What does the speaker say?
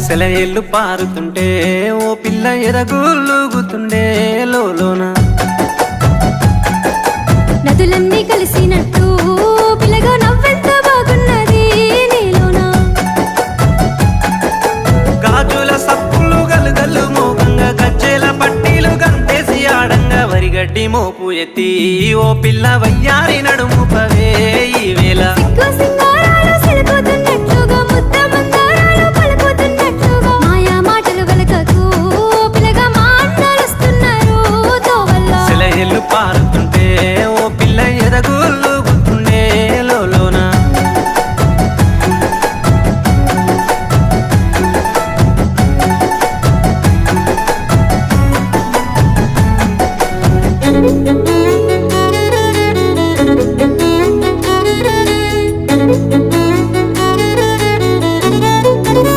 సెలయేళ్ళు పారుతుంటే ఓ పిల్ల ఎరగులుగుతుండే లోన నదులన్నీ కలిసినట్టు పిల్లగా నవ్వెంత బాగున్నది నీలోన గాజుల సప్పులు గలుగల్లు మోగంగా గజ్జెల పట్టీలు గంటేసి ఆడంగా వరిగడ్డి మోపు ఎత్తి ఓ పిల్ల వయ్యారి నడుము పవే ఈ వేళ సిగ్గు